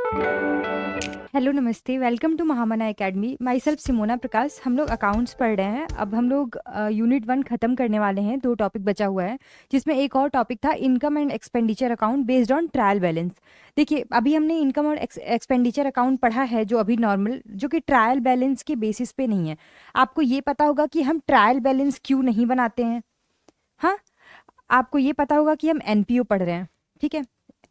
Hello नमस्ते, welcome to Mahamana academy. Myself Simona Prakash. हम लोग अकाउंट्स पढ़ रहे हैं। अब हम लोग यूनिट 1 ख़त्म करने वाले हैं। 2 टॉपिक बचा हुआ है, जिसमें एक और टॉपिक था income and expenditure account based on trial balance. देखिए, अभी हमने इनकम और एक्सपेंडिचर अकाउंट पढ़ा है, जो अभी नॉर्मल, जो कि ट्रायल बैलेंस के बेसिस पे नहीं है। आपको ये पता होगा कि हम ट्रायल बैलेंस क्यों नहीं बनाते हैं। हाँ, आपको ये पता होगा कि हम एनपीओ पढ़ रहे हैं। ठीक है,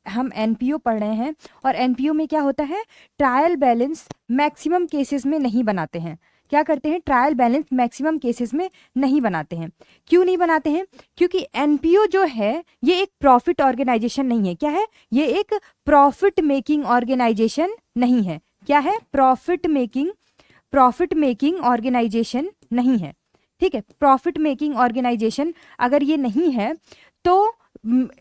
हम एनपीओ पढ़ रहे हैं, और एनपीओ में क्या होता है, ट्रायल बैलेंस मैक्सिमम केसेस में नहीं बनाते हैं। क्या करते हैं, ट्रायल बैलेंस मैक्सिमम केसेस में नहीं बनाते हैं। क्यों नहीं बनाते हैं? क्योंकि एनपीओ जो है ये एक प्रॉफिट ऑर्गेनाइजेशन नहीं है। क्या है ये? एक प्रॉफिट मेकिंग ऑर्गेनाइजेशन नहीं है। क्या है? प्रॉफिट मेकिंग ऑर्गेनाइजेशन नहीं है। ठीक है, प्रॉफिट मेकिंग ऑर्गेनाइजेशन अगर ये नहीं है तो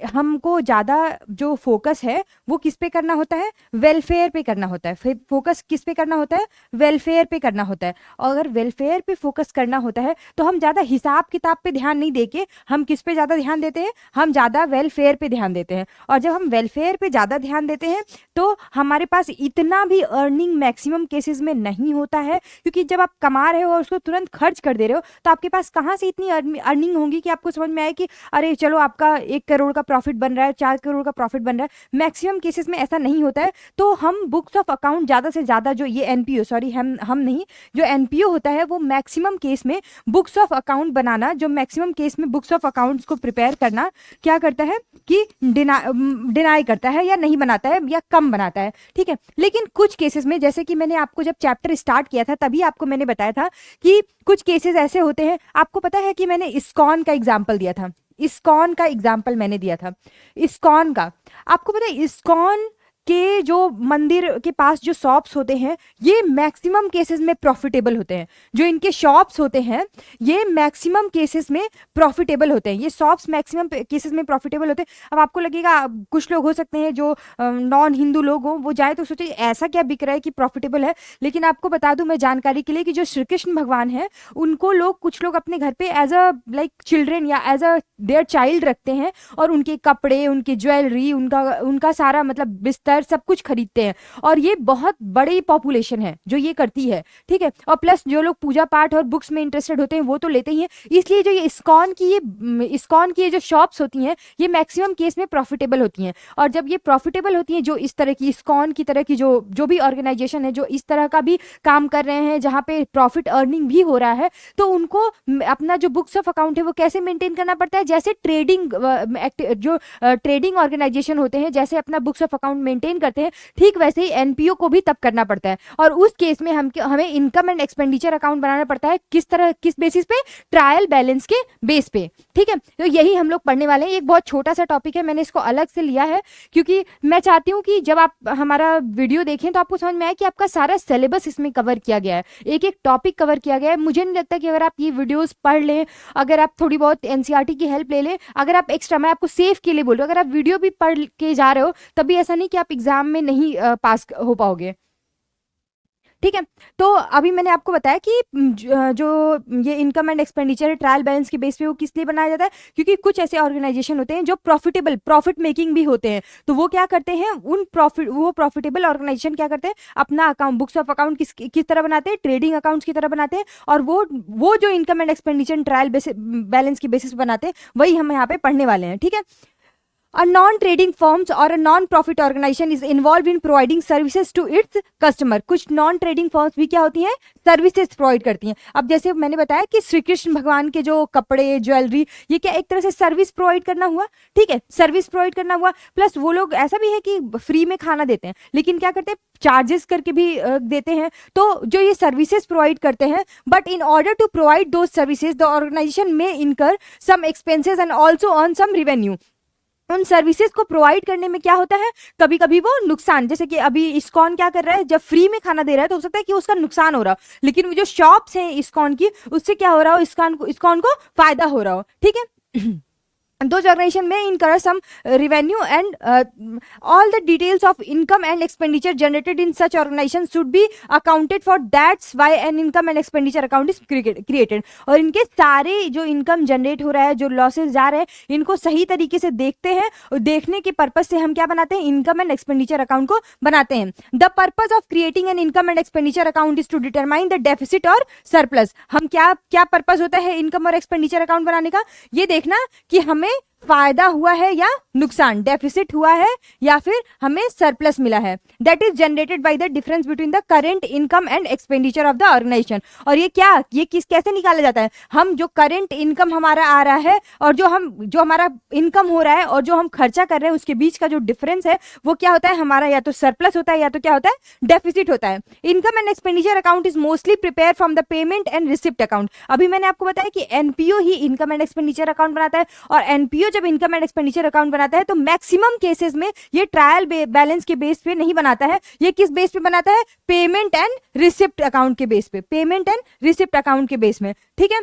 हमको ज़्यादा जो फोकस है वो किस पे करना होता है? वेलफेयर पे करना होता है। फिर फोकस किस पे करना होता है? वेलफेयर पे करना होता है। और अगर वेलफेयर पे फोकस करना होता है तो हम ज़्यादा हिसाब किताब पे ध्यान नहीं देके हम किस पे ज़्यादा ध्यान देते हैं? हम ज़्यादा वेलफेयर पे ध्यान देते हैं। और जब हम वेलफेयर पे ज़्यादा ध्यान देते हैं तो हमारे पास इतना भी अर्निंग मैक्सिमम केसेस में नहीं होता है, क्योंकि जब आप कमा रहे हो और उसको तुरंत खर्च कर दे रहे हो तो आपके पास कहाँ से इतनी अर्निंग होगी कि आपको समझ में आए कि अरे चलो आपका 1 करोड़ का प्रॉफिट बन रहा है, 4 करोड़ का प्रॉफिट बन रहा है। मैक्सिमम केसेस में ऐसा नहीं होता है। तो हम बुक्स ऑफ अकाउंट ज़्यादा से ज़्यादा, जो ये एनपीओ, सॉरी हम नहीं, जो एनपीओ होता है वो मैक्सिमम केस में बुक्स ऑफ अकाउंट बनाना, जो मैक्सिमम केस में बुक्स ऑफ अकाउंट्स को प्रिपेयर करना क्या करता है कि डिनाई करता है, या नहीं बनाता है, या कम बनाता है। ठीक है, लेकिन कुछ केसेस में, जैसे कि मैंने आपको जब चैप्टर स्टार्ट किया था तभी आपको मैंने बताया था कि कुछ केसेस ऐसे होते हैं। आपको पता है कि मैंने इस्कॉन का एग्जाम्पल दिया था। इस्कॉन का एग्जाम्पल मैंने दिया था। इस्कॉन का आपको पता है, इस्कॉन के जो मंदिर के पास जो शॉप्स होते हैं ये मैक्सिमम केसेस में प्रॉफिटेबल होते हैं। जो इनके शॉप्स होते हैं ये मैक्सिमम केसेस में प्रॉफिटेबल होते हैं। ये शॉप्स मैक्सिमम केसेस में प्रॉफिटेबल होते हैं। अब आपको लगेगा, कुछ लोग हो सकते हैं जो नॉन हिंदू लोग हों, वो जाए तो सोचे ऐसा क्या बिक रहा है कि प्रॉफिटेबल है। लेकिन आपको बता दूं मैं जानकारी के लिए कि जो श्री कृष्ण भगवान है उनको लोग, कुछ लोग अपने घर पे एज अ लाइक चिल्ड्रेन या एज अ देयर चाइल्ड रखते हैं, और उनके कपड़े, उनकी ज्वेलरी, उनका उनका सारा मतलब बिस्तर सब कुछ खरीदते हैं। और ये बहुत बड़ी पॉपुलेशन है जो ये करती है। ठीक है, और प्लस जो लोग पूजा पाठ और बुक्स में इंटरेस्टेड होते हैं वो तो लेते ही हैं। इसलिए जो ये इस्कॉन की ये जो शॉप्स होती हैं ये मैक्सिमम केस में प्रॉफिटेबल होती हैं। और जब ये प्रॉफिटेबल होती हैं, जो इस तरह की इस्कॉन की तरह की जो भी ऑर्गेनाइजेशन है जो इस तरह का भी काम कर रहे हैं जहाँ पे प्रॉफिट अर्निंग भी हो रहा है, तो उनको अपना जो बुक्स ऑफ अकाउंट है वो कैसे मेंटेन करना पड़ता है? जैसे ट्रेडिंग ऑर्गेनाइजेशन होते हैं जैसे अपना बुक्स ऑफ अकाउंट मेंटेन करते हैं, ठीक वैसे ही एनपीओ को भी तब करना पड़ता है। और उस केस में हमें इनकम एंड एक्सपेंडिचर अकाउंट बनाना पड़ता है। किस बेसिस पे? ट्रायल बैलेंस के बेस पे। ठीक है, तो यही हम लोग पढ़ने वाले हैं। एक बहुत छोटा सा टॉपिक है, मैंने इसको अलग से लिया है क्योंकि मैं चाहती हूँ कि जब आप हमारा वीडियो देखें तो आपको समझ में आए कि आपका सारा सिलेबस इसमें कवर किया गया है, एक एक टॉपिक कवर किया गया है। मुझे नहीं लगता कि अगर आप ये वीडियोस पढ़ लें, अगर आप थोड़ी बहुत एनसीईआरटी की हेल्प ले लें, अगर आप एक्स्ट्रा, मैं आपको सेफ के लिए बोल रही हूँ, अगर आप वीडियो भी पढ़ के जा रहे हो तभी ऐसा नहीं कि आप एग्जाम में नहीं पास हो पाओगे। ठीक है, तो अभी मैंने आपको बताया कि जो ये income and expenditure trial balance के बेस पे वो किस लिए बनाया जाता है, क्योंकि कुछ ऐसे ऑर्गेनाइजेशन होते हैं जो प्रॉफिट मेकिंग भी होते हैं। तो वो क्या करते हैं, वो प्रॉफिटेबल ऑर्गेनाइजेशन क्या करते हैं, अपना अकाउंट, बुक्स ऑफ अकाउंट किस तरह बनाते हैं? ट्रेडिंग अकाउंट्स की तरह बनाते हैं। और वो जो income and expenditure trial balance के बेसिस बनाते हैं वही हम यहाँ पे पढ़ने वाले हैं। ठीक है, A non-trading firms or a non-profit organization is involved in providing services to its customer. कुछ non-trading firms भी क्या होती हैं? सर्विसेज प्रोवाइड करती हैं। अब जैसे मैंने बताया कि श्री कृष्ण भगवान के जो कपड़े, ज्वेलरी, ये क्या एक तरह से सर्विस प्रोवाइड करना हुआ। ठीक है, सर्विस प्रोवाइड करना हुआ। प्लस वो लोग ऐसा भी है कि फ्री में खाना देते हैं, लेकिन क्या करते हैं, चार्जेस करके भी देते हैं। तो जो ये सर्विसेज प्रोवाइड करते हैं, but in order to provide those services the organisation में incur some expenses and also earn some revenue. उन सर्विसेज को प्रोवाइड करने में क्या होता है, कभी कभी वो नुकसान, जैसे कि अभी इस्कॉन क्या कर रहा है, जब फ्री में खाना दे रहा है तो हो सकता है कि उसका नुकसान हो रहा हो, लेकिन वो जो शॉप्स हैं इस्कॉन की, उससे क्या हो रहा हो, इस्कॉन को फायदा हो रहा हो। ठीक है those organization may incur some revenue and all the details of income and expenditure generated in such organization should be accounted for. That's why an income and expenditure account is created. और इनके सारे जो income generate हो रहा है, जो losses जा रहे हैं, इनको सही तरीके से देखते हैं और देखने के पर्पज से हम क्या बनाते हैं, इनकम एंड एक्सपेंडिचर अकाउंट को बनाते हैं. The purpose of creating an income and expenditure account is to determine the deficit और सरप्लस. हम क्या पर्पज होता है इनकम और एक्सपेंडिचर अकाउंट बनाने का, ये देखना कि हमें फायदा हुआ है या नुकसान, डेफिसिट हुआ है या फिर हमें सरप्लस मिला है. That is generated by the difference between the current income and expenditure of the organisation. और ये कैसे निकाला जाता है, हम जो करेंट इनकम हमारा आ रहा है और जो हमारा इनकम हो रहा है और जो हम खर्चा कर रहे हैं उसके बीच का जो डिफरेंस है वो क्या होता है, हमारा या तो सरप्लस होता है या तो क्या होता है, डेफिसिट होता है. Income and expenditure account is mostly prepare from the payment and receipt account. अभी मैंने आपको बताया कि NPO he income and expenditure account बनाता है, और एनपीओ जब इनकम एंड एक्सपेंडिचर अकाउंट बनाता है तो मैक्सिमम केसेस में ये ट्रायल बैलेंस के बेस पे नहीं बनाता है. ये किस बेस पे बनाता है, पेमेंट एंड रिसिप्ट अकाउंट के बेस पे, पेमेंट एंड रिसिप्ट अकाउंट के बेस में. ठीक है,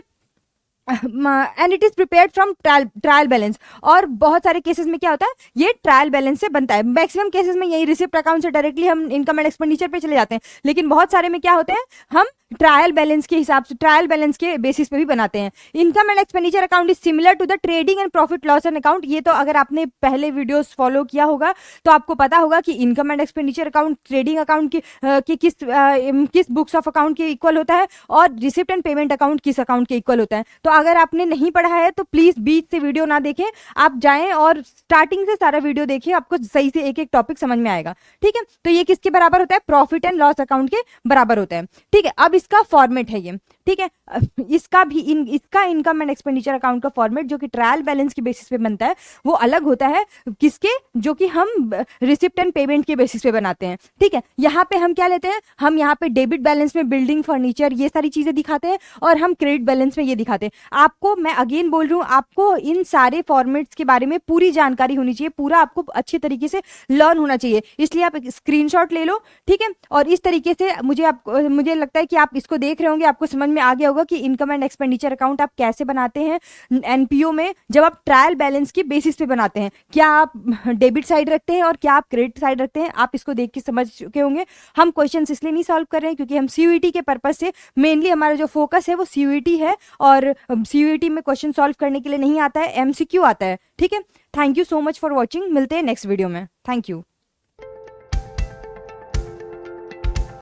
and it is prepared from trial balance. और बहुत सारे केसेस में क्या होता है, ये ट्रायल बैलेंस से बनता है. मैक्सिमम केसेस में यही रिसिप्ट अकाउंट से डायरेक्टली हम इनकम एंड एक्सपेंडिचर पे चले जाते हैं, लेकिन बहुत सारे में क्या होते हैं, हम ट्रायल बैलेंस के हिसाब से, ट्रायल बैलेंस के बेसिस पे भी बनाते हैं. Income and expenditure account is similar to the trading and profit loss and account. ये तो अगर आपने पहले वीडियोस फॉलो किया होगा तो आपको पता होगा कि income and expenditure account trading account की किस बुक्स ऑफ अकाउंट के इक्वल होता है और रिसिप्ट एंड पेमेंट अकाउंट किस अकाउंट के इक्वल होता है. तो अगर आपने नहीं पढ़ा है तो प्लीज बीच से वीडियो ना देखें, आप जाएं और स्टार्टिंग से सारा वीडियो देखिए, आपको सही से एक एक टॉपिक समझ में आएगा. ठीक है, तो ये किसके बराबर होता है, प्रॉफिट एंड लॉस अकाउंट के बराबर होता है. ठीक है, अब इसका फॉर्मेट है ये. ठीक है, इसका इनकम एंड एक्सपेंडिचर अकाउंट का फॉर्मेट जो कि ट्रायल बैलेंस के बेसिस पे बनता है वो अलग होता है किसके, जो कि हम रिसिप्ट एंड पेमेंट के बेसिस पे बनाते हैं. ठीक है, यहाँ पे हम क्या लेते हैं, हम यहाँ पे डेबिट बैलेंस में बिल्डिंग, फर्नीचर, ये सारी चीजें दिखाते हैं, और हम क्रेडिट बैलेंस में ये दिखाते हैं. आपको मैं अगेन बोल रही हूँ, आपको इन सारे फॉर्मेट्स के बारे में पूरी जानकारी होनी चाहिए, पूरा आपको अच्छे तरीके से लर्न होना चाहिए. इसलिए आप एक स्क्रीनशॉट ले लो. ठीक है, और इस तरीके से मुझे लगता है कि आप इसको देख रहे होंगे, आपको समझ में आ गया होगा कि इनकम एंड एक्सपेंडिचर अकाउंट आप कैसे बनाते हैं एनपीओ में, जब आप ट्रायल बैलेंस की बेसिस पे बनाते हैं. क्या आप डेबिट साइड रखते हैं और क्या आप क्रेडिट साइड रखते हैं, आप इसको देख के समझ चुके होंगे. हम क्वेश्चंस इसलिए नहीं सॉल्व कर रहे हैं क्योंकि हम सीयूईटी के पर्पज से, मेनली हमारा जो फोकस है वो सीयूईटी है, और सीयूईटी में क्वेश्चन सॉल्व करने के लिए नहीं आता है, एमसीक्यू आता है. ठीक है, thank you so much for watching. मिलते हैं नेक्स्ट वीडियो में. Thank you.